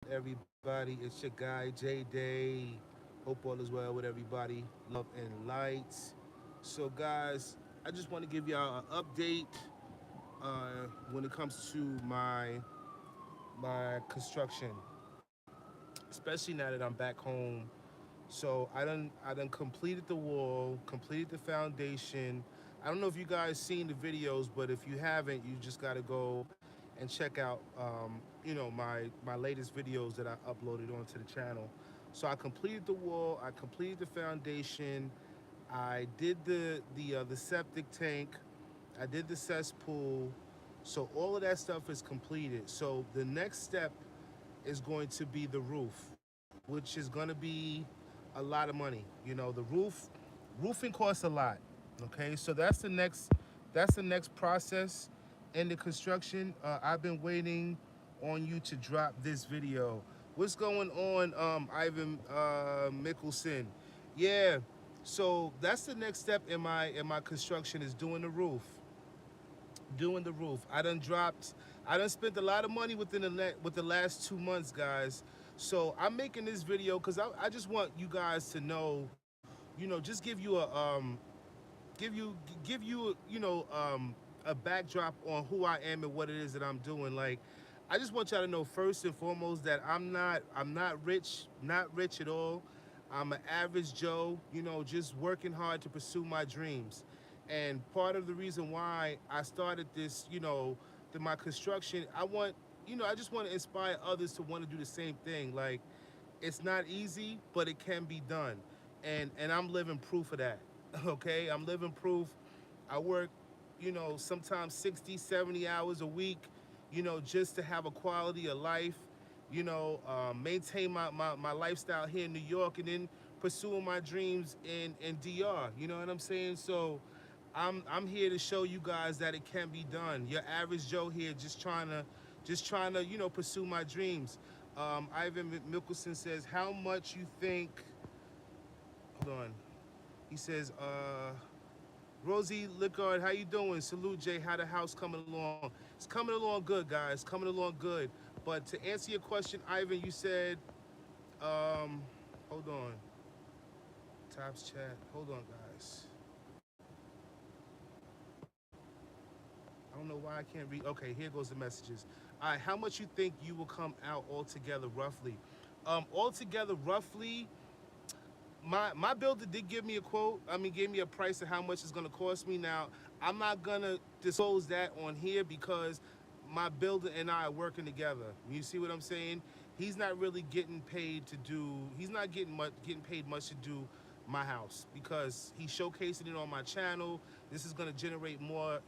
everybody? It's your guy J Day. Hope all is well with everybody. Love and lights. So, guys, I just want to give y'all an update when it comes to my construction, especially now that I'm back home. So I done completed the wall, completed the foundation. I don't know if you guys seen the videos, but if you haven't, you just gotta go and check out my latest videos that I uploaded onto the channel. So I completed the wall, I completed the foundation, I did the septic tank, I did the cesspool. So all of that stuff is completed. So the next step is going to be the roof, which is going to be a lot of money. You know, roofing costs a lot. Okay, so that's the next process in the construction. I've been waiting on you to drop this video. What's going on, Ivan Mickelson? Yeah, so that's the next step in my construction is doing the roof. I done spent a lot of money with the last 2 months, guys. So I'm making this video because I just want you guys to know, just give you a backdrop on who I am and what it is that I'm doing. Like, I just want y'all to know first and foremost that I'm not rich, not rich at all. I'm an average Joe, just working hard to pursue my dreams. And part of the reason why I started this, my construction, I just want to inspire others to want to do the same thing. Like, it's not easy, but it can be done. And I'm living proof of that. Okay? I'm living proof. I work, sometimes 60, 70 hours a week, just to have a quality of life, maintain my lifestyle here in New York and then pursuing my dreams in DR. You know what I'm saying? So I'm here to show you guys that it can be done. Your average Joe here just trying to pursue my dreams. Ivan Mickelson says, how much you think? Hold on. He says, Rosie Lickard, how you doing? Salute, Jay. How the house coming along? It's coming along good, guys. Coming along good. But to answer your question, Ivan, you said, hold on. Tops chat. Hold on, guys. I don't know why I can't read. Okay, here goes the messages. All right, how much you think you will come out altogether, roughly? Altogether, roughly, my builder did give me a quote. I mean, gave me a price of how much it's gonna cost me. Now, I'm not gonna disclose that on here because my builder and I are working together. You see what I'm saying? He's not really getting paid to do. He's not getting paid much to do my house because he's showcasing it on my channel. This is gonna generate more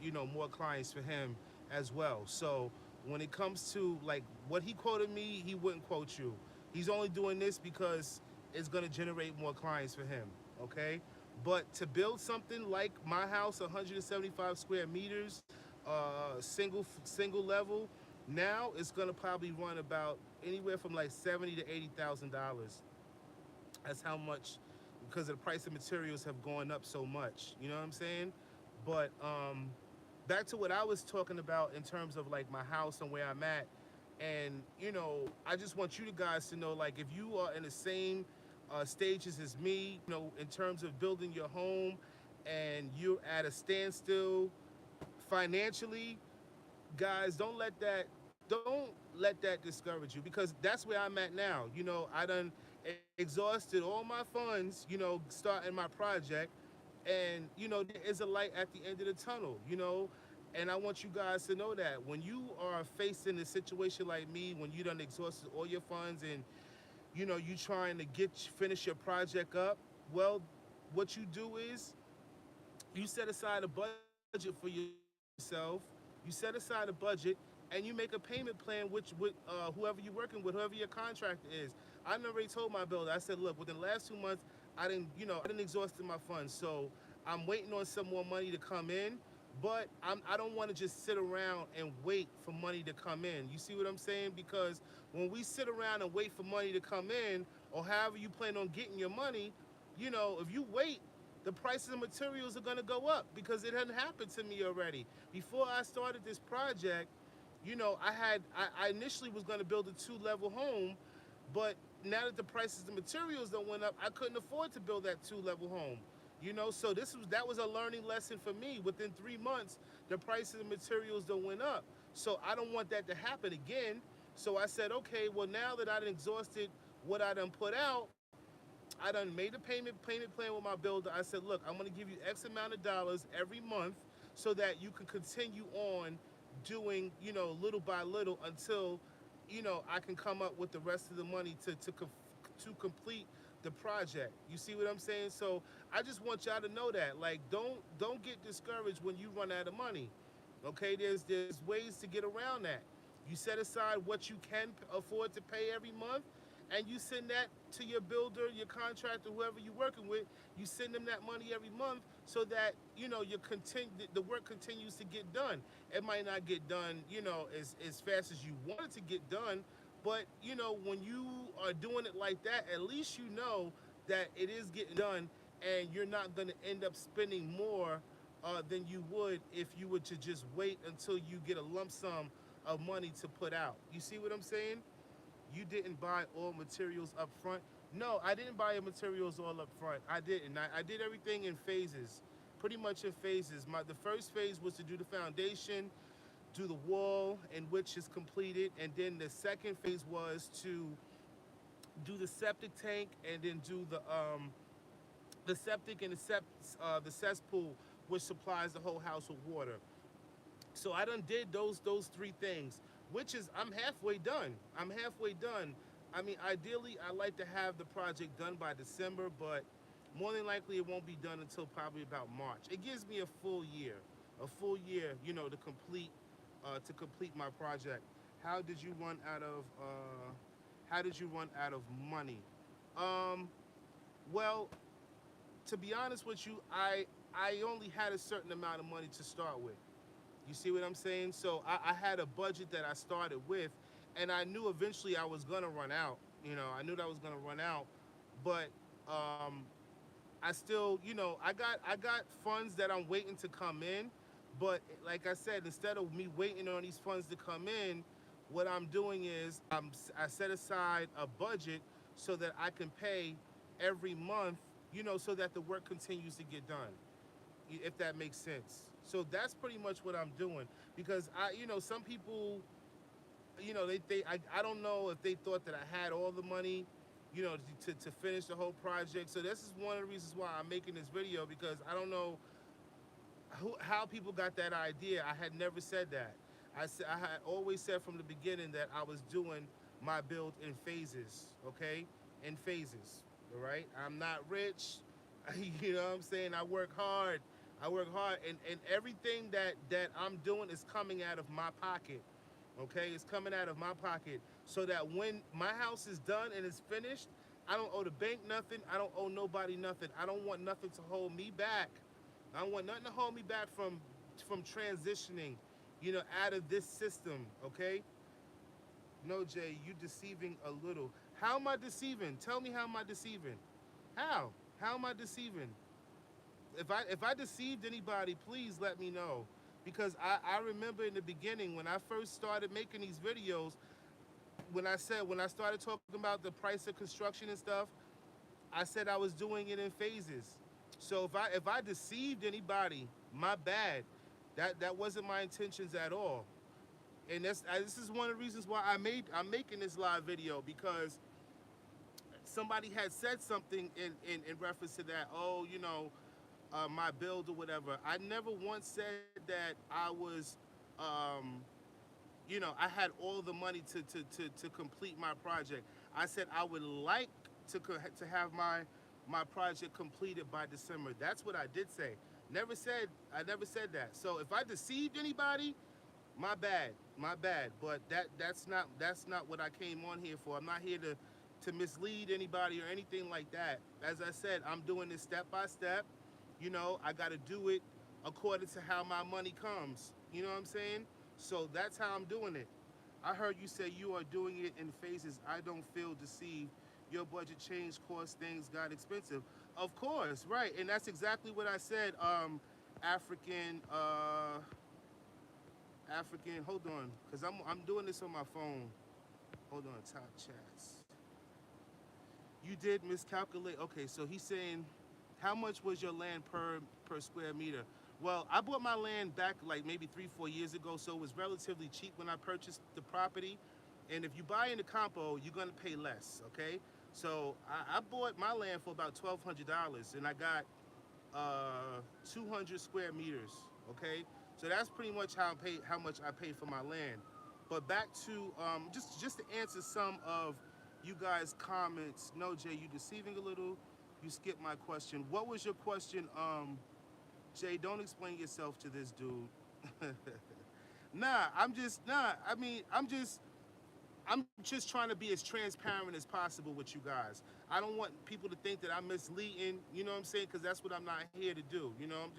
clients for him as well. So when it comes to like what he quoted me, he wouldn't quote you. He's only doing this because it's gonna generate more clients for him. Okay, but to build something like my house, 175 square meters, single level, now it's gonna probably run about anywhere from like $70,000 to $80,000. That's how much, because the price of materials have gone up so much. You know what I'm saying? But back to what I was talking about in terms of like my house and where I'm at. And I just want you guys to know, like, if you are in the same stages as me, in terms of building your home, and you're at a standstill financially, guys, don't let that discourage you, because that's where I'm at now. I done exhausted all my funds, starting my project, and there is a light at the end of the tunnel. And I want you guys to know that when you are facing a situation like me, when you done exhausted all your funds and you trying to finish your project up, well, what you do is you set aside a budget for yourself. You set aside a budget and you make a payment plan with whoever you're working with, whoever your contractor is. I already told my builder, I said, look, within the last 2 months, I didn't exhausted my funds, so I'm waiting on some more money to come in. But I don't want to just sit around and wait for money to come in. You see what I'm saying? Because when we sit around and wait for money to come in, or however you plan on getting your money, if you wait, the prices of materials are going to go up because it hadn't happened to me already. Before I started this project, I initially was going to build a two-level home, but now that the prices of materials don't went up, I couldn't afford to build that two-level home. So that was a learning lesson for me. Within 3 months, the prices of materials don't went up. So I don't want that to happen again. So I said, okay, well, now that I done exhausted what I done put out, I done made a payment plan with my builder. I said, look, I'm gonna give you X amount of dollars every month so that you can continue on doing, little by little until, I can come up with the rest of the money to complete the project. You see what I'm saying? So I just want y'all to know that, like, don't get discouraged when you run out of money. Okay, there's ways to get around that. You set aside what you can afford to pay every month, and you send that to your builder, your contractor, whoever you're working with. You send them that money every month so that the work continues to get done. It might not get done, as fast as you want it to get done, but when you are doing it like that, at least you know that it is getting done, and you're not going to end up spending more than you would if you were to just wait until you get a lump sum of money to put out. You see what I'm saying? You didn't buy all materials up front. No, I didn't buy your materials all up front. I didn't. I did everything in phases, pretty much in phases. The first phase was to do the foundation, do the wall, in which is completed, and then the second phase was to do the septic tank, and then do the septic and the cesspool, which supplies the whole house with water. So I done did those three things, which is I'm halfway done. I'm halfway done. I mean, ideally, I like to have the project done by December, but more than likely it won't be done until probably about March. It gives me a full year, to complete my project. How did you run out of How did you run out of money? Um, well, to be honest with you, I only had a certain amount of money to start with. You see what I'm saying? So I had a budget that I started with, and I knew eventually I was gonna run out. I knew that I was gonna run out, but um, I still, I got funds that I'm waiting to come in. But like I said, instead of me waiting on these funds to come in, what I'm doing is I set aside a budget so that I can pay every month, so that the work continues to get done, if that makes sense. So that's pretty much what I'm doing, because some people, I don't know if they thought that I had all the money, to finish the whole project. So this is one of the reasons why I'm making this video, because I don't know how people got that idea. I had never said that. I had always said from the beginning that I was doing my build in phases, okay? In phases, all right? I'm not rich, you know what I'm saying? I work hard. I work hard, and everything that I'm doing is coming out of my pocket, okay? It's coming out of my pocket, so that when my house is done and it's finished, I don't owe the bank nothing. I don't owe nobody nothing. I don't want nothing to hold me back. I don't want nothing to hold me back from transitioning, out of this system, okay? No, Jay, you deceiving a little. How am I deceiving? Tell me, how am I deceiving? How? How am I deceiving? If I deceived anybody, please let me know. Because I remember in the beginning when I first started making these videos, when I started talking about the price of construction and stuff, I said I was doing it in phases. So if I deceived anybody, my bad. That wasn't my intentions at all. And this is one of the reasons why I'm making this live video, because somebody had said something in reference to that. Oh, my build or whatever. I never once said that I was, I had all the money to complete my project. I said I would like to have my project completed by December. That's what I did say. I never said that. So if I deceived anybody, my bad. But that's not what I came on here for. I'm not here to mislead anybody or anything like that. As I said, I'm doing this step by step. I got to do it according to how my money comes. You know what I'm saying? So that's how I'm doing it. I heard you say you are doing it in phases. I don't feel deceived. Your budget changed, cost things got expensive. Of course, right. And that's exactly what I said. African, African. Hold on, cause I'm doing this on my phone. Hold on, top chats. You did miscalculate. Okay, so he's saying, how much was your land per square meter? Well, I bought my land back like maybe 3 4 years ago, so it was relatively cheap when I purchased the property. And if you buy in the compo, you're gonna pay less. Okay, so I bought my land for about $1,200, and I got 200 square meters. Okay, so that's pretty much how much I pay for my land. But back to just to answer some of you guys' comments. No, Jay, you deceiving a little. You skipped my question. What was your question? Jay, don't explain yourself to this dude. Nah. I'm just trying to be as transparent as possible with you guys. I don't want people to think that I'm misleading, you know what I'm saying? Because that's what I'm not here to do. You know, I'm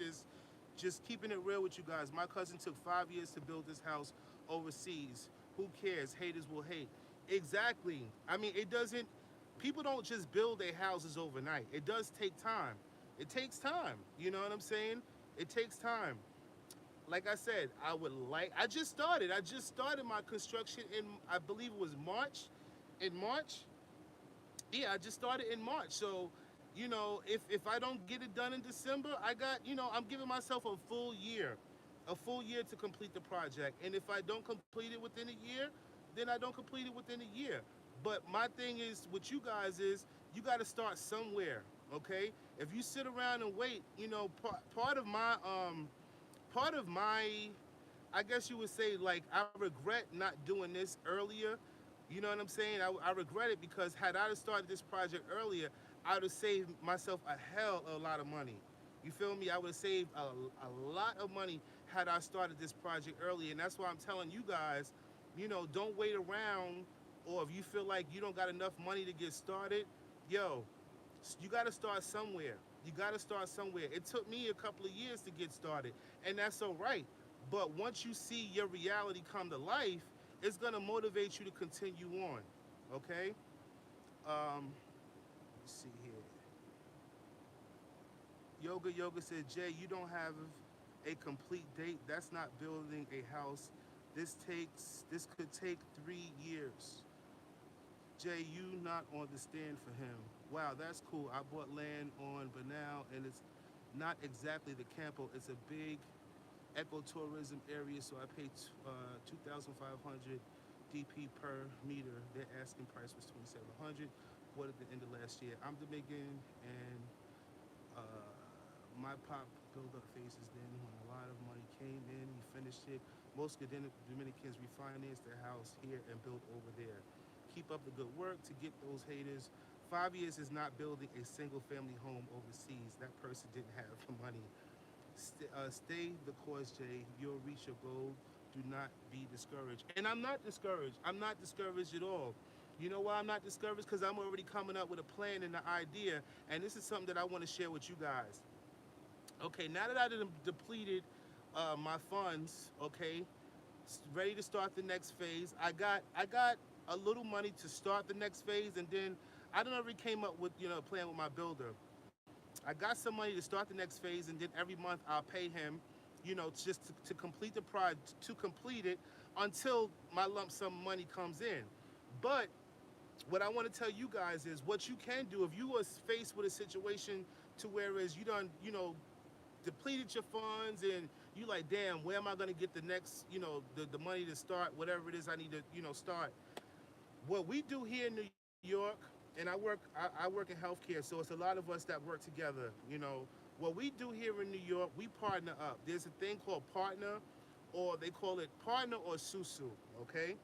just keeping it real with you guys. My cousin took 5 years to build this house overseas. Who cares? Haters will hate. Exactly. I mean, it doesn't. People don't just build their houses overnight. It does take time. It takes time. You know what I'm saying? It takes time. Like I said, I just started. I just started my construction in, I believe it was March. In March, yeah, I just started in March. So, if I don't get it done in December, I'm giving myself a full year to complete the project. And if I don't complete it within a year, then I don't complete it within a year. But my thing is with you guys is you got to start somewhere. Okay, if you sit around and wait, part of my, I guess you would say, like, I regret not doing this earlier. You know what I'm saying? I regret it because had I started this project earlier, I would have saved myself a hell of a lot of money. You feel me? I would have saved a lot of money had I started this project earlier. And that's why I'm telling you guys, don't wait around, or if you feel like you don't got enough money to get started, yo, you got to start somewhere. You got to start somewhere. It took me a couple of years to get started, and that's all right. But once you see your reality come to life, it's gonna motivate you to continue on. Okay. Let's see here. Yoga said, Jay, you don't have a complete date. That's not building a house. This could take 3 years. Jay, you not on the stand for him. Wow, that's cool. I bought land on Banal, and it's not exactly the campo. It's a big ecotourism area, so I paid 2,500 DP per meter. Their asking price was 2,700. What at the end of last year? I'm Dominican, and my pop built up faces then when a lot of money came in. He finished it. Most Dominicans refinanced their house here and built over there. Keep up the good work to get those haters. 5 years is not building a single family home overseas. That person didn't have the money. Stay the course, Jay. You'll reach your goal. Do not be discouraged. And I'm not discouraged. I'm not discouraged at all. You know why I'm not discouraged? Because I'm already coming up with a plan and an idea. And this is something that I want to share with you guys. Okay, now that I done depleted my funds, okay, ready to start the next phase. I got a little money to start the next phase, and then I done already came up with a plan with my builder. I got some money to start the next phase, and then every month I'll pay him, just to complete the project, to complete it until my lump sum money comes in. But what I want to tell you guys is what you can do if you was faced with a situation to whereas you done, depleted your funds and you like, damn, where am I going to get the next, the money to start whatever it is I need to, start. What we do here in New York, and I work in healthcare, so it's a lot of us that work together. What we do here in New York, we partner up. There's a thing called partner, or they call it partner or Susu, okay?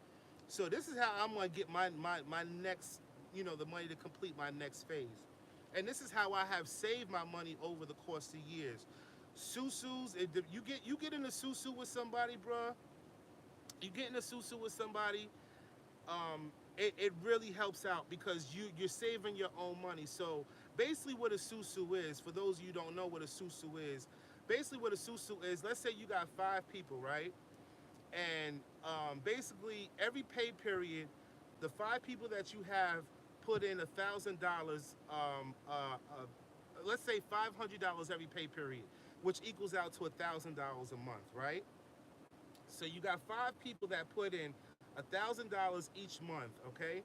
So this is how I'm gonna get my next, the money to complete my next phase. And this is how I have saved my money over the course of years. Susus, if you get in a susu with somebody, bruh, you get in a susu with somebody, it really helps out because you're saving your own money. So basically what a susu is, for those of you who don't know what a susu is, basically what a susu is, let's say you got 5 people, right? And basically every pay period, the 5 people that you have put in $1,000, let's say $500 every pay period, which equals out to $1,000 a month, right? So you got 5 people that put in $1,000 each month, okay?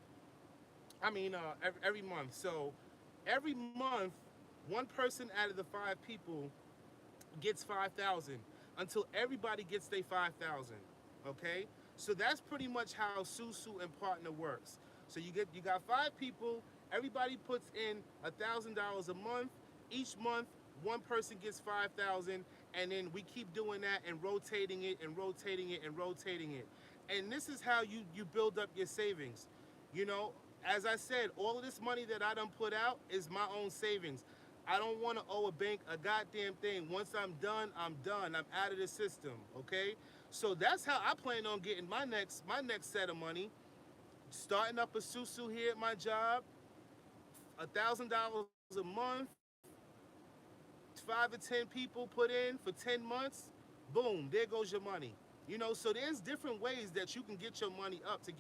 I mean, every month. So every month, one person out of the 5 people gets 5,000 until everybody gets their 5,000. Okay, so that's pretty much how Susu and Partner works. So you got 5 people. Everybody puts in $1,000 a month. Each month, one person gets 5,000, and then we keep doing that and rotating it and rotating it and rotating it. And this is how you build up your savings. You know, as I said, all of this money that I done put out is my own savings. I don't want to owe a bank a goddamn thing. Once I'm done, I'm done. I'm out of the system. Okay, so that's how I plan on getting my next set of money. Starting up a Susu here at my job, $1,000 a month, 5 to 10 people put in for 10 months. Boom, there goes your money. You know, so there's different ways that you can get your money up to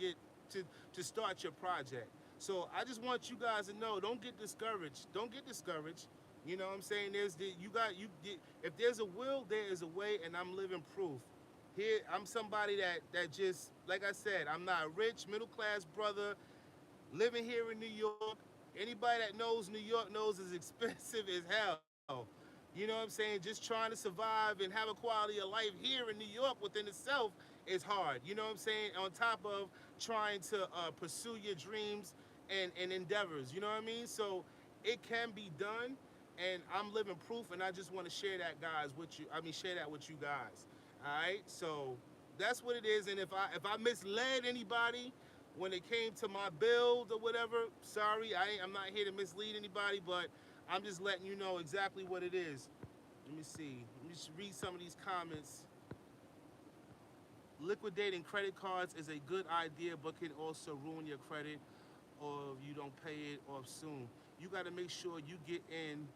to start your project. So I just want you guys to know, don't get discouraged. Don't get discouraged. You know what I'm saying? If there's a will, there is a way, and I'm living proof. Here, I'm somebody that just, like I said, I'm not a rich middle class brother living here in New York. Anybody that knows New York knows it's expensive as hell. You know what I'm saying? Just trying to survive and have a quality of life here in New York within itself is hard. You know what I'm saying? On top of trying to pursue your dreams and endeavors. You know what I mean? So it can be done, and I'm living proof, and I just want to share that, guys, with you. I mean, share that with you guys. All right? So that's what it is. And if I misled anybody when it came to my build or whatever, sorry, I'm not here to mislead anybody, but I'm just letting you know exactly what it is. Let me see. Let me just read some of these comments. Liquidating credit cards is a good idea, but can also ruin your credit or if you don't pay it off soon. You got to make sure you get in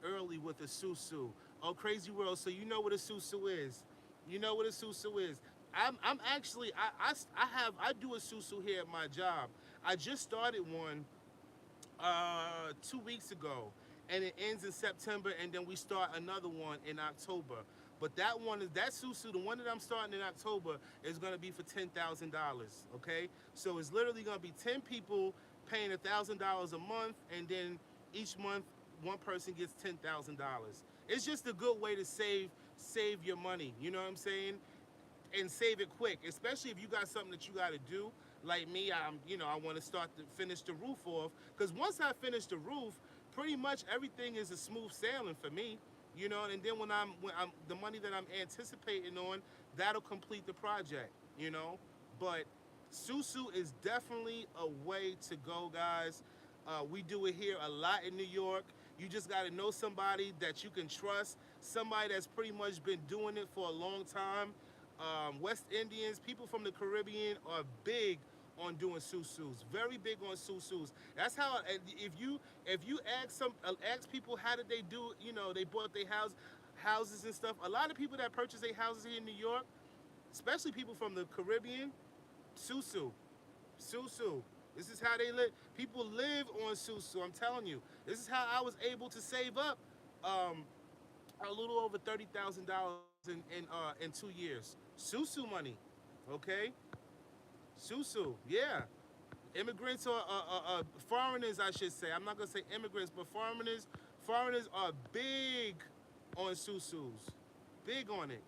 early with a Susu. Oh, crazy world. So you know what a Susu is. You know what a Susu is. I'm actually I do a Susu here at my job. I just started one 2 weeks ago, and it ends in September, and then we start another one in October. But that Susu, the one that I'm starting in October, is gonna be for $10,000. Okay, so it's literally gonna be 10 people paying $1,000 a month, and then each month one person gets $10,000. It's just a good way to save your money. You know what I'm saying? And save it quick, especially if you got something that you got to do. Like me, I want to start to finish the roof off, because once I finish the roof, pretty much everything is a smooth sailing for me. You know, and then when I'm the money that I'm anticipating on, that'll complete the project. You know, but Susu is definitely a way to go, guys. We do it here a lot in New York. You just got to know somebody that you can trust, somebody that's pretty much been doing it for a long time. West Indians, people from the Caribbean are big on doing susus, very big on susus. That's how. If you ask people how did they do, they bought their houses and stuff. A lot of people that purchase their houses here in New York, especially people from the Caribbean, susu, susu. This is how they live. People live on susu. I'm telling you. This is how I was able to save up um, a little over $30,000 in 2 years. Susu money, okay? Susu, yeah. Immigrants or foreigners, I should say. I'm not gonna say immigrants, but foreigners. Foreigners are big on susus, big on it.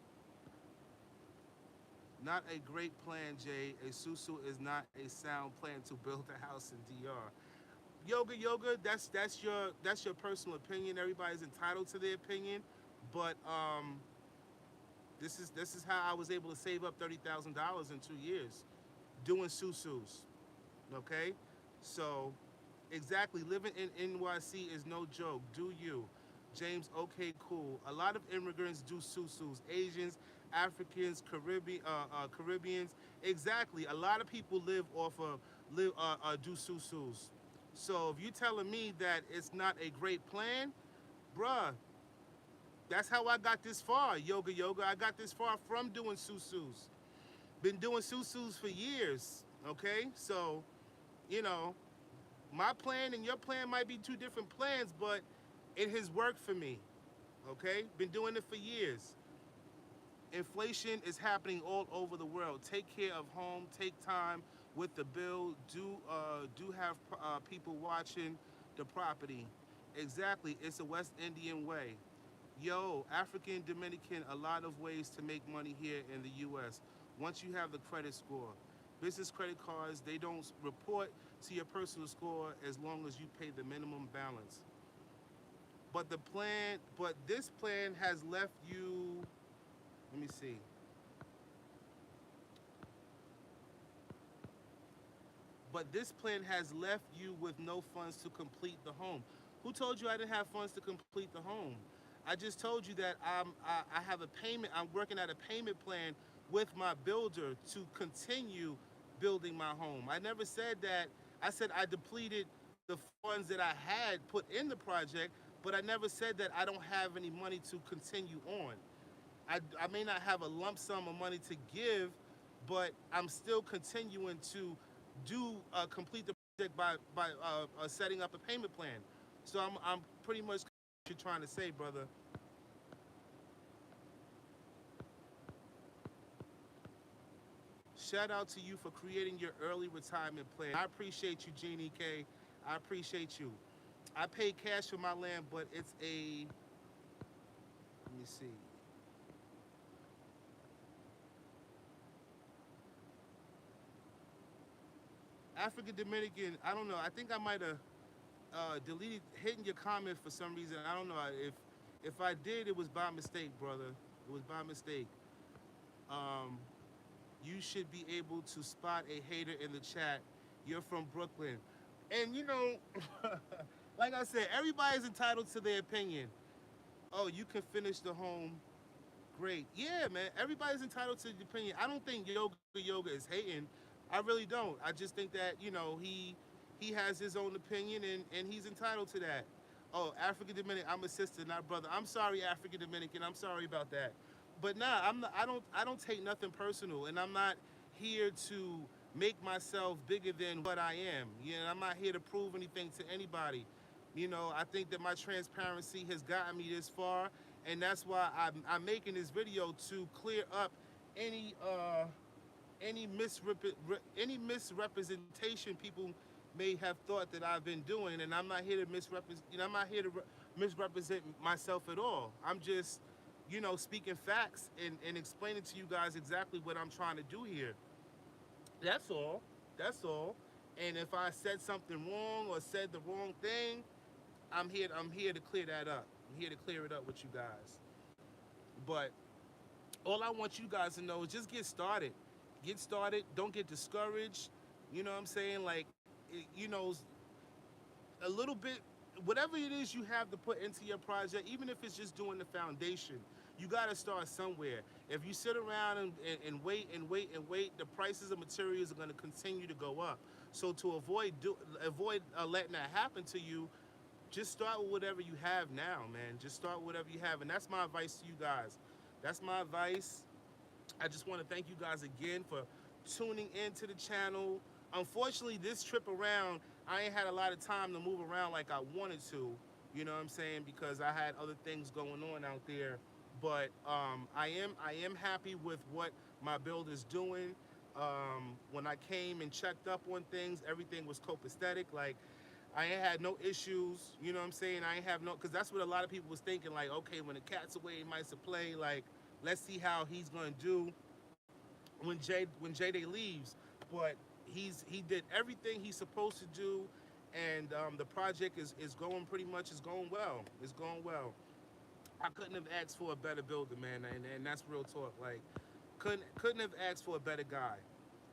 Not a great plan, Jay. A susu is not a sound plan to build a house in DR. Yoga. That's your personal opinion. Everybody's entitled to their opinion, but this is how I was able to save up $30,000 in 2 years doing susus. Okay, so exactly, living in NYC is no joke. Do you, James? Okay, cool. A lot of immigrants do susus. Asians, Africans, Caribbeans. Exactly. A lot of people do susus. So if you're telling me that it's not a great plan, bruh, that's how I got this far. Yoga. I got this far from doing susus. Been doing susus for years. Okay, so you know, my plan and your plan might be two different plans, but it has worked for me. Okay, been doing it for years. Inflation is happening all over the world. Take care of home. Take time with the bill. Do have people watching the property. Exactly. It's a West Indian way. Yo, African Dominican, a lot of ways to make money here in the U.S. Once you have the credit score, business credit cards, they don't report to your personal score as long as you pay the minimum balance. But this plan has left you. Let me see. But this plan has left you with no funds to complete the home. Who told you I didn't have funds to complete the home? I just told you that I have a payment. I'm working at a payment plan with my builder to continue building my home. I never said that. I said I depleted the funds that I had put in the project, but I never said that I don't have any money to continue on. I may not have a lump sum of money to give, but I'm still continuing to do complete the project by setting up a payment plan. So I'm pretty much what you're trying to say, brother. Shout out to you for creating your early retirement plan. I appreciate you, Jeannie K. I appreciate you. I paid cash for my land, but it's a, let me see. African Dominican, I don't know. I think I might have deleted, hitting your comment for some reason. I don't know. If I did, it was by mistake, brother. It was by mistake. Um, you should be able to spot a hater in the chat. You're from Brooklyn. And you know, like I said, everybody's entitled to their opinion. Oh, you can finish the home. Great. Yeah, man. Everybody's entitled to the opinion. I don't think yoga is hating. I really don't. I just think that, you know, he has his own opinion and he's entitled to that. Oh, African Dominican, I'm a sister, not brother. I'm sorry, African Dominican. I'm sorry about that. But nah, I'm not, I don't take nothing personal, and I'm not here to make myself bigger than what I am. You know, I'm not here to prove anything to anybody. You know, I think that my transparency has gotten me this far, and that's why I'm making this video to clear up any any misrepresentation people may have thought that I've been doing, and I'm not here to misrepresent. You know, I'm not here to misrepresent myself at all. I'm just, you know, speaking facts and explaining to you guys exactly what I'm trying to do here. That's all. That's all. And if I said something wrong or said the wrong thing, I'm here to clear that up. I'm here to clear it up with you guys. But all I want you guys to know is just get started. Get started. Don't get discouraged. You know what I'm saying? Like, you know, a little bit, whatever it is you have to put into your project, even if it's just doing the foundation, you got to start somewhere. If you sit around and wait and wait and wait, the prices of materials are going to continue to go up. So to avoid letting that happen to you, just start with whatever you have now, man. Just start with whatever you have, and that's my advice to you guys. That's my advice. I just want to thank you guys again for tuning into the channel. Unfortunately, this trip around, I ain't had a lot of time to move around like I wanted to. You know what I'm saying? Because I had other things going on out there. But I am happy with what my build is doing. When I came and checked up on things, everything was copacetic. Like, I ain't had no issues, you know what I'm saying? I ain't have no, because that's what a lot of people was thinking, like, okay, when the cat's away, he might play, like, let's see how he's going to do when J-Day leaves. But he did everything he's supposed to do, and the project is going pretty much, is going well. It's going well. I couldn't have asked for a better builder, man, and that's real talk. Like, couldn't have asked for a better guy.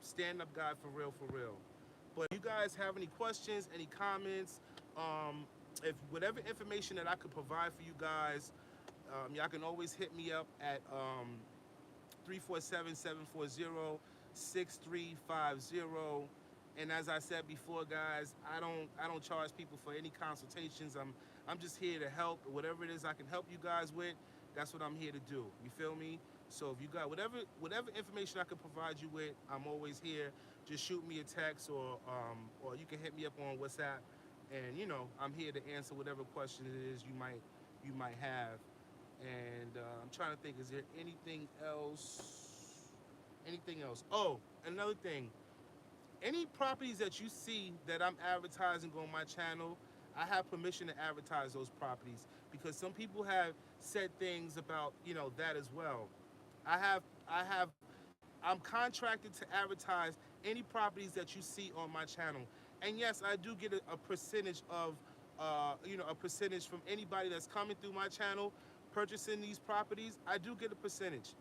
Stand-up guy for real, for real. But if you guys have any questions, any comments, if whatever information that I could provide for you guys, y'all can always hit me up at 347-740-6350. And as I said before, guys, I don't charge people for any consultations. I'm just here to help. Whatever it is I can help you guys with, that's what I'm here to do. You feel me? So if you got whatever information I can provide you with, I'm always here. Just shoot me a text, or you can hit me up on WhatsApp, and you know I'm here to answer whatever question it is you might have. And I'm trying to think, is there anything else? Anything else? Oh, another thing. Any properties that you see that I'm advertising on my channel, I have permission to advertise those properties because some people have said things about, that as well. I have I'm contracted to advertise any properties that you see on my channel. And yes, I do get a percentage of a percentage from anybody that's coming through my channel purchasing these properties. I do get a percentage.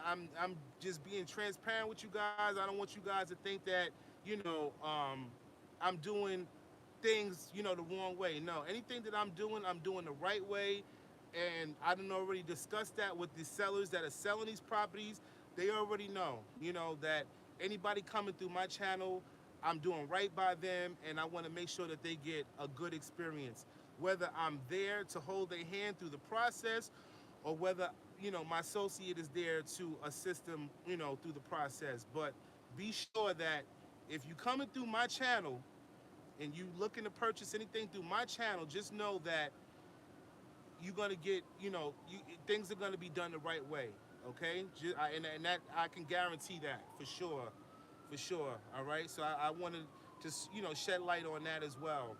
I'm just being transparent with you guys. I don't want you guys to think that I'm doing things the wrong way. No, anything that I'm doing the right way, and I done already discussed that with the sellers that are selling these properties. They already know, that anybody coming through my channel, I'm doing right by them, and I want to make sure that they get a good experience. Whether I'm there to hold their hand through the process, or whether my associate is there to assist them, through the process. But be sure that if you coming through my channel and you looking to purchase anything through my channel, just know that you're gonna get, things are gonna be done the right way. Okay, and that I can guarantee that for sure. All right, so I want to just shed light on that as well.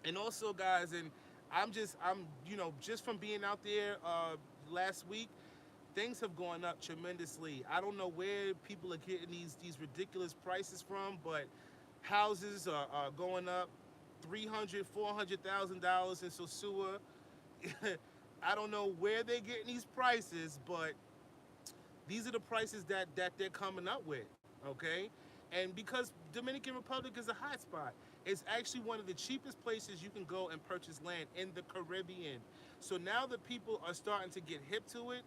And also, guys, and I'm just from being out there last week, things have gone up tremendously. I don't know where people are getting these ridiculous prices from, but houses are going up 300, $400,000 in Susu. I don't know where they're getting these prices, but these are the prices that they're coming up with. Okay, and because Dominican Republic is a hotspot, it's actually one of the cheapest places you can go and purchase land in the Caribbean. So now that people are starting to get hip to it,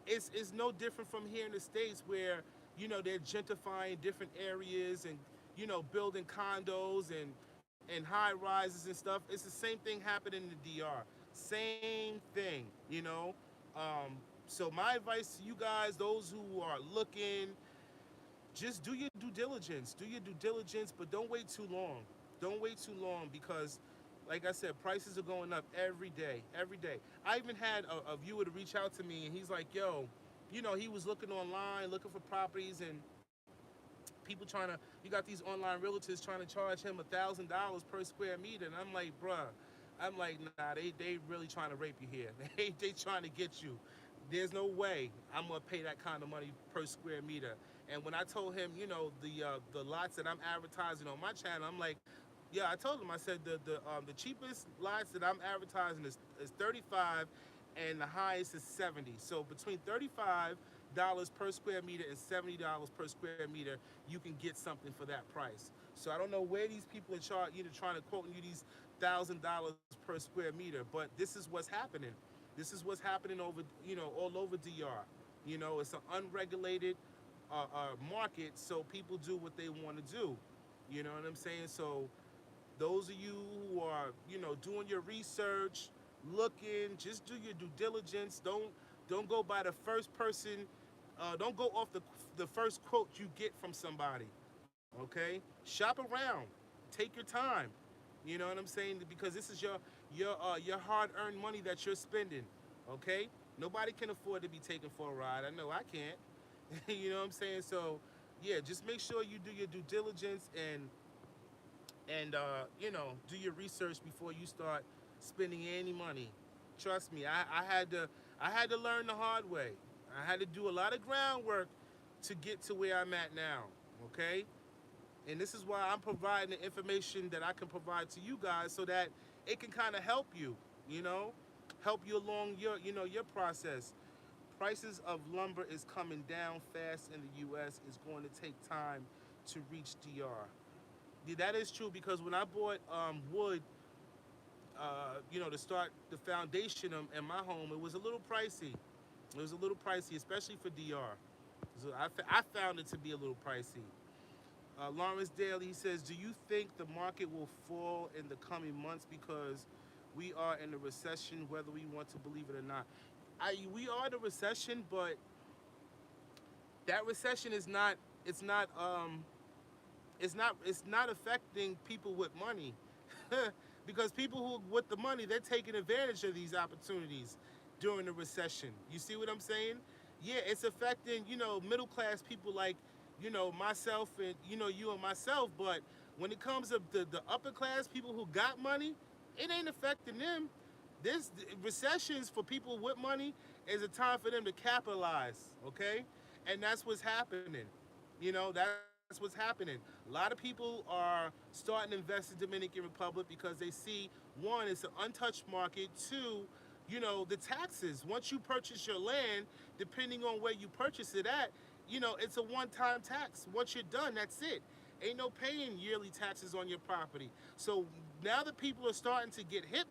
it's no different from here in the States where they're gentrifying different areas and building condos and high rises and stuff. It's the same thing happening in the DR. Same thing, so my advice to you guys, those who are looking, just do your due diligence. Do your due diligence, but don't wait too long. Don't wait too long because, like I said, prices are going up every day, every day. I even had a viewer to reach out to me, and he's like, "Yo, he was looking online, looking for properties, and people you got these online realtors trying to charge him $1,000 per square meter." And I'm like, "Bruh, nah, they really trying to rape you here. They trying to get you. There's no way I'm gonna pay that kind of money per square meter." And when I told him, the lots that I'm advertising on my channel, I'm like, yeah, I told him, I said the cheapest lots that I'm advertising is 35, and the highest is 70. So between $35 per square meter and $70 per square meter, you can get something for that price. So I don't know where these people are trying to quote you these $1,000 per square meter, but this is what's happening. This is what's happening over, all over DR. It's an unregulated market, so people do what they want to do. You know what I'm saying? So those of you who are, doing your research, looking, just do your due diligence. Don't go by the first person. Don't go off the first quote you get from somebody. Okay, shop around, take your time. You know what I'm saying? Because this is your hard-earned money that you're spending. Okay, nobody can afford to be taken for a ride. I know I can't. You know what I'm saying? So, yeah, just make sure you do your due diligence and do your research before you start spending any money. Trust me, I had to learn the hard way. I had to do a lot of groundwork to get to where I'm at now. Okay, and this is why I'm providing the information that I can provide to you guys so that it can kind of help you. You know, help you along your process. Prices of lumber is coming down fast in the U.S. It's going to take time to reach DR. Yeah, that is true because when I bought wood, to start the foundation in my home, it was a little pricey. It was a little pricey, especially for DR. So I found it to be a little pricey. Lawrence Daly, he says, do you think the market will fall in the coming months because we are in a recession, whether we want to believe it or not? We are in a recession, but that recession is not. It's not affecting people with money, because people who with the money, they're taking advantage of these opportunities. during the recession. You see what I'm saying? Yeah, it's affecting, middle class people like, myself and, you and myself. But when it comes to the upper class people who got money, it ain't affecting them. This recessions for people with money is a time for them to capitalize, okay? And that's what's happening. That's what's happening. A lot of people are starting to invest in Dominican Republic because they see, one, it's an untouched market. Two, the taxes. Once you purchase your land, depending on where you purchase it at, it's a one-time tax. Once you're done, that's it. Ain't no paying yearly taxes on your property. So now that people are starting to get hip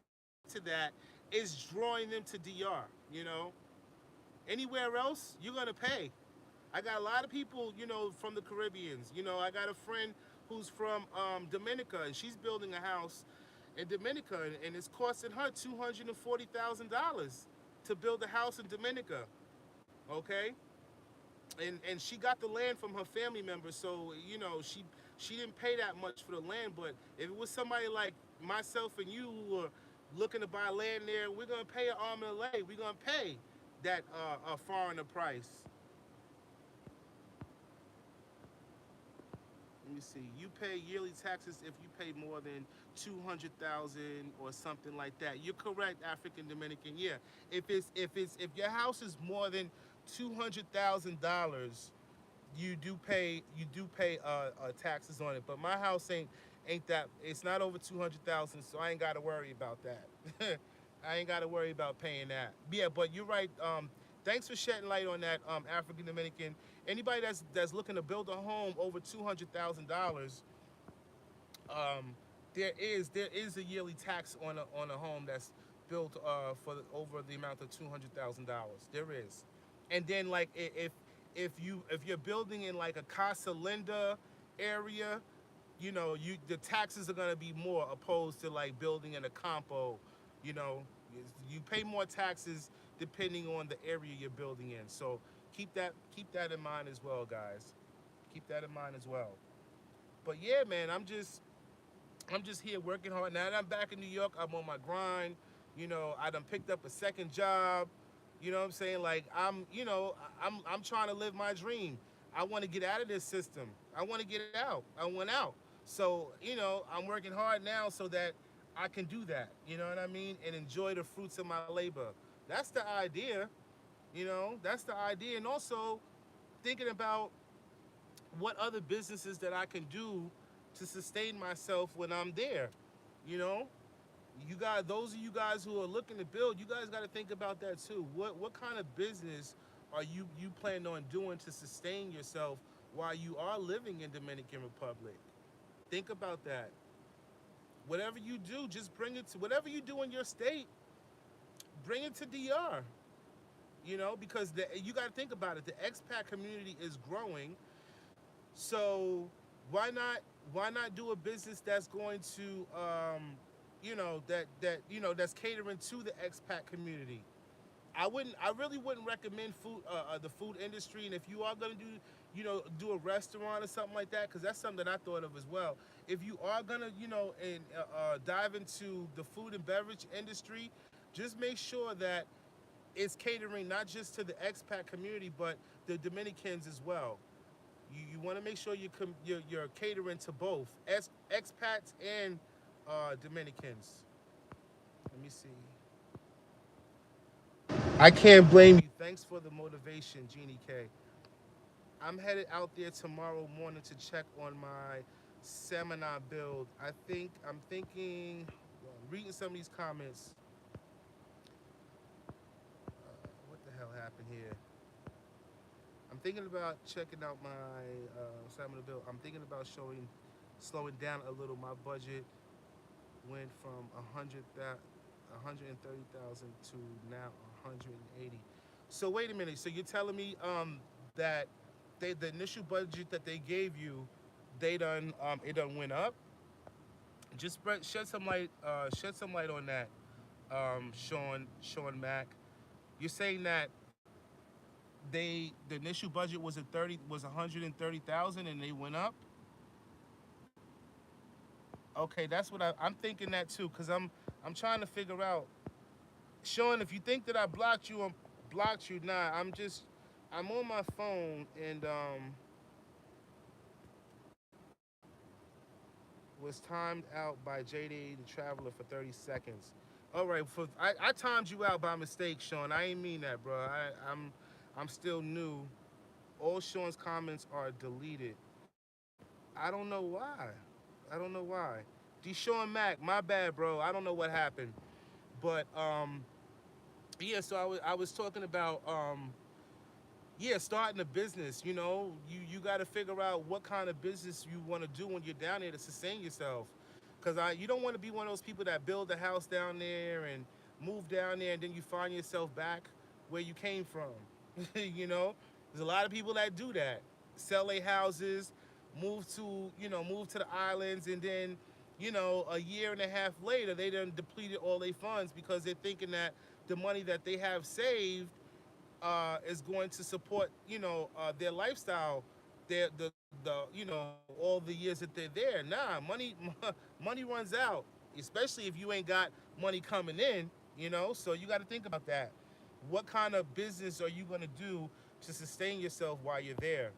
to that, is drawing them to DR. Anywhere else, you're gonna pay. I got a lot of people, from the Caribbeans. I got a friend who's from Dominica, and she's building a house in Dominica, and it's costing her $240,000 to build a house in Dominica. Okay, and she got the land from her family members, so she didn't pay that much for the land. But if it was somebody like myself and you who were looking to buy land there, we're gonna pay an arm and a leg. We're gonna pay that a foreigner price. Let me see. You pay yearly taxes if you pay more than 200,000 or something like that. You're correct, African Dominican. Yeah, if your house is more than $200,000, you do pay taxes on it. But my house ain't that. It's not over 200,000, so I ain't got to worry about that. I ain't got to worry about paying that. Yeah, but you're right. Thanks for shedding light on that, African Dominican. Anybody that's looking to build a home over $200,000, um, there is a yearly tax on a home that's built for over the amount of $200,000. There is, and then like if you're building in like a Casa Linda area, the taxes are gonna be more opposed to like building in a compo. You know, you pay more taxes depending on the area you're building in. So keep that in mind as well, guys. Keep that in mind as well. But yeah, man, I'm just here working hard. Now that I'm back in New York, I'm on my grind. I done picked up a second job. You know what I'm saying? Like I'm trying to live my dream. I want to get out of this system. I want to get out. I want out. So, I'm working hard now so that I can do that. You know what I mean? And enjoy the fruits of my labor. That's the idea. That's the idea. And also thinking about what other businesses that I can do to sustain myself when I'm there. You know, those of you guys who are looking to build, you guys got to think about that too. What kind of business are you planning on doing to sustain yourself while you are living in Dominican Republic? Think about that. Whatever you do, just bring it to whatever you do in your state. Bring it to DR. Because you got to think about it. The expat community is growing, so why not why not do a business that's going to that's catering to the expat community. I really wouldn't recommend the food industry. And if you are gonna do a restaurant or something like that, because that's something that I thought of as well. If you are gonna and dive into the food and beverage industry, just make sure that it's catering not just to the expat community but the Dominicans as well. You want to make sure you're catering to both expats and Dominicans. Let me see. I can't blame you. Thanks for the motivation, Jeannie K. I'm headed out there tomorrow morning to check on my seminar build. I'm thinking, reading some of these comments. What the hell happened here? I'm thinking about checking out my seminar build. I'm thinking about slowing down a little. My budget went from 130,000 to now 180. So wait a minute. So you're telling me that the initial budget that they gave you, it done went up? Just shed some light on that, Sean Mack. You're saying that the initial budget was 130,000 and they went up. Okay, that's what I'm thinking that too, because I'm trying to figure out. Sean, if you think that I blocked you, I'm blocked you. Nah, I'm on my phone and was timed out by JD the Traveler for 30 seconds. All right, I timed you out by mistake, Sean. I ain't mean that, bro. I'm still new. All Sean's comments are deleted. I don't know why. I don't know why. Deshaun Mack, my bad, bro. I don't know what happened, but yeah. So I was talking about yeah, starting a business. You got to figure out what kind of business you want to do when you're down there to sustain yourself. Cause you don't want to be one of those people that build a house down there and move down there and then you find yourself back where you came from. There's a lot of people that do that, sell their houses, move to the islands, and then a year and a half later they done depleted all their funds because they're thinking that the money that they have saved is going to support their lifestyle, all the years that they're there. Nah, money runs out, especially if you ain't got money coming in. So you got to think about that. What kind of business are you going to do to sustain yourself while you're there?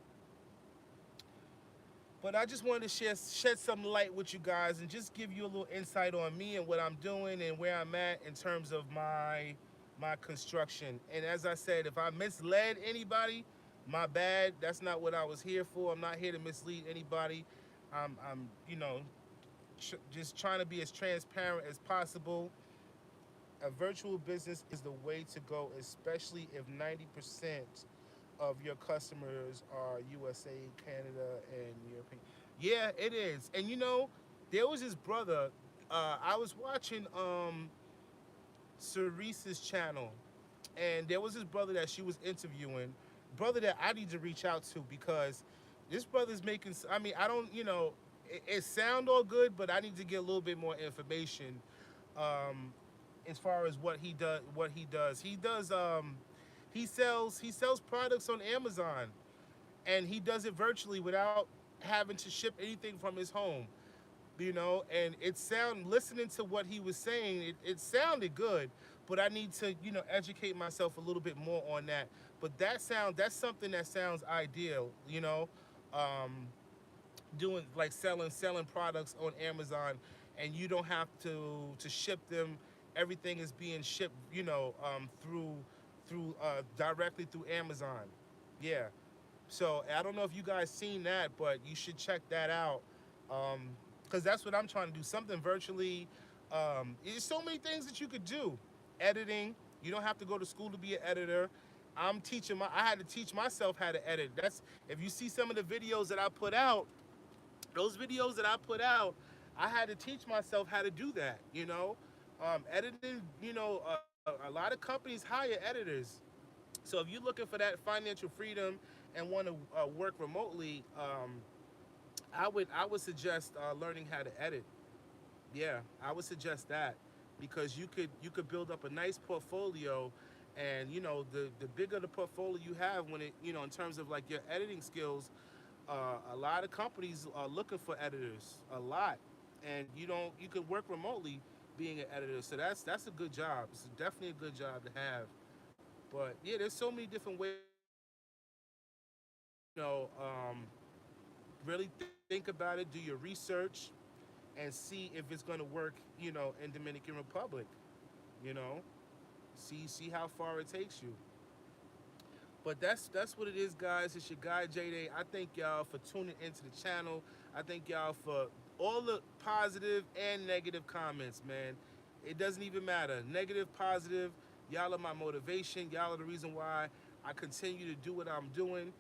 But I just wanted to shed some light with you guys and just give you a little insight on me and what I'm doing and where I'm at in terms of my construction. And as I said, if I misled anybody, my bad. That's not what I was here for. I'm not here to mislead anybody. I'm just trying to be as transparent as possible. A virtual business is the way to go, especially if 90% of your customers are USA, Canada, and European. Yeah, it is. And there was this brother. I was watching Cerese's channel, and there was this brother that she was interviewing, brother that I need to reach out to because this brother's making. I mean, I don't, it sound all good, but I need to get a little bit more information, um, as far as what he does. He sells products on Amazon, and he does it virtually without having to ship anything from his home. And listening to what he was saying, it sounded good, but I need to educate myself a little bit more on that. But that's something that sounds ideal. um, Doing like selling products on Amazon, and you don't have to ship them. Everything is being shipped, through directly through Amazon. Yeah. So I don't know if you guys seen that, but you should check that out. Because that's what I'm trying to do. Something virtually. There's so many things that you could do. Editing. You don't have to go to school to be an editor. I had to teach myself how to edit. That's if you see some of the videos that I put out, those videos that I put out, I had to teach myself how to do that. Editing. A lot of companies hire editors. So if you're looking for that financial freedom and want to work remotely, I would suggest learning how to edit. Yeah, I would suggest that because you could build up a nice portfolio, and the bigger the portfolio you have when it in terms of like your editing skills, a lot of companies are looking for editors a lot, and you can work remotely being an editor. So that's a good job. It's definitely a good job to have. But yeah, there's so many different ways to do it. Really think about it, do your research, and see if it's going to work. In Dominican Republic. You know, see how far it takes you. But that's what it is, guys. It's your guy J-Day. I thank y'all for tuning into the channel. I thank y'all for all the positive and negative comments, man. It doesn't even matter. Negative, positive, y'all are my motivation. Y'all are the reason why I continue to do what I'm doing.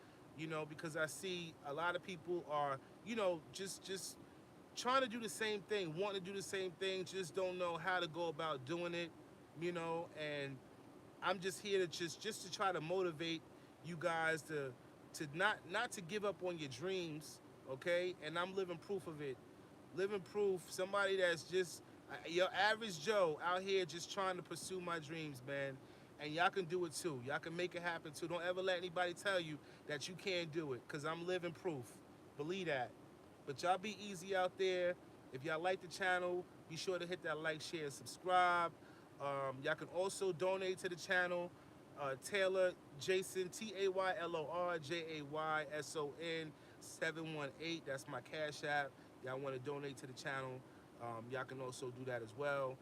Because I see a lot of people are, just trying to do the same thing, wanting to do the same thing, just don't know how to go about doing it, and I'm just here to just to try to motivate you guys to not to give up on your dreams, okay? And I'm living proof of it. Living proof. Somebody that's just your average Joe out here just trying to pursue my dreams, man. And y'all can do it too. Y'all can make it happen too. Don't ever let anybody tell you that you can't do it, cause I'm living proof. Believe that. But y'all be easy out there. If y'all like the channel, be sure to hit that like, share, and subscribe. Y'all can also donate to the channel. Taylor Jason, TaylorJayson 718. That's my Cash App. Y'all want to donate to the channel? Y'all can also do that as well.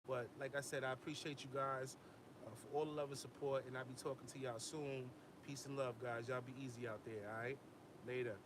But like I said, I appreciate you guys for all the love and support, and I'll be talking to y'all soon. Peace and love, guys. Y'all be easy out there, all right? Later.